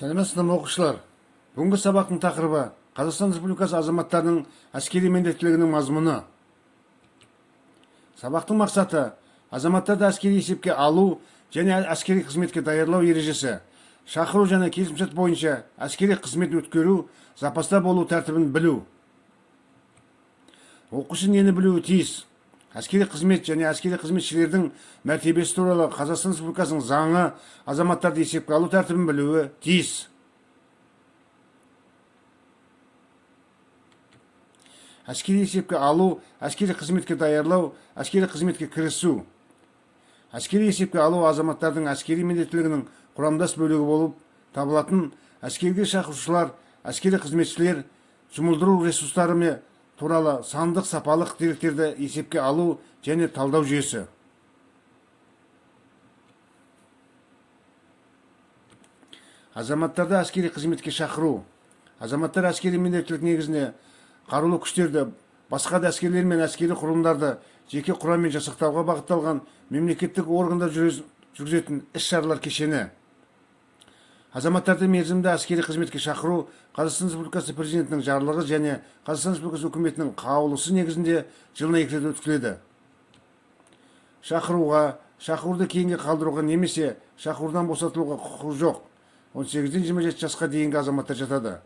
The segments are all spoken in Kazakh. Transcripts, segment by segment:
Сәлеметсіздер ме оқушылар? Бүгінгі сабақтың тақырыбы Қазақстан Республикасы азаматтарының әскери міндеттілігінің мазмұны. Сабақтың мақсаты азаматтарды әскери есепке алу және әскери қызметке даярлау ережесі, шақыру және келісімшарт бойынша әскери қызмет өткеру, запаста болу тәртібін білу. Оқушы нені білуі тиіс? Әскери қызмет және әскери қызметшілердің мәртебесі туралы Қазақстан Республикасының заңы азаматтарды есепке алу тәртібін білуі тиіс. Әскери есепке алу, әскери қызметке даярлау, әскери қызметке кірісу. Әскери есепке алу азаматтардың әскери міндеттілігінің құрамдас бөлігі болып табылатын әскерге шақырушылар, әскери қызметшілер жұмылдыру ресурстары туралы сандық сапалық деректерді есепке алу және талдау жүйесі. Азаматтарды әскери қызметке шақыру. Азаматтар әскери міндеттілік негізінде қарулы күштерді, басқа да әскерлер мен әскери құрылымдарды жеке құраммен жасақтауға бағытталған мемлекеттік органдар жүргізетін іс-шаралар кешені. Азаматтарды мерзімді әскери қызметке шақыру Қазақстан Республикасы президентінің жарлығы және Қазақстан Республикасы үкіметінің қаулысы негізінде жылына 2 рет өткізіледі. Шақыруды кейінге қалдыруға немесе шақырудан босатылуға құқығы жоқ 18-ден 27 жасқа дейінгі азаматтар жатады.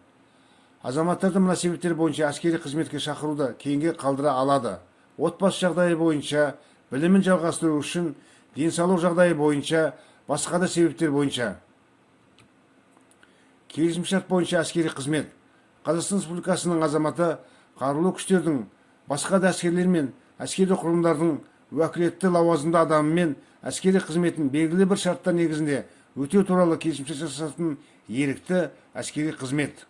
Азаматтарды мына себептер бойынша әскери қызметке шақыруды кейінге қалдыра алады: отбасы жағдайы бойынша, білімін жалғастыру үшін, денсаулық жағдайы бойынша, басқа да себептер бойынша. Келісімшарт бойынша әскери қызмет. Қазақстан Республикасының азаматы қарулы күштердің, басқа да әскерлер мен әскери құрылымдардың уәкілетті лауазымды адамымен әскери қызметін белгілі бір шарттар негізінде өтеу туралы келісімшарт жасасатын ерікті әскери қызмет.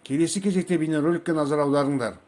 Келесі кезекте бейнероликке назар аударыңдар.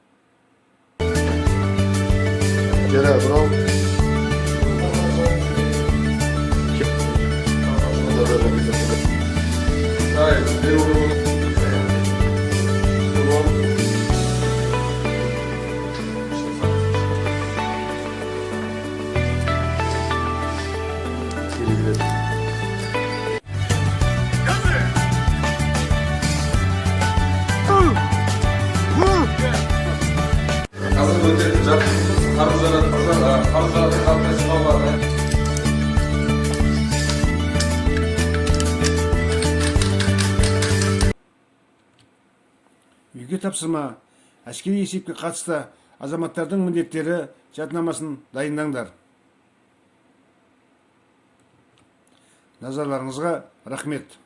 Үйге тапсырма. Әскери есепке қатысты азаматтардың міндеттері жаднамасын дайындаңдар. Назарларыңызға рахмет.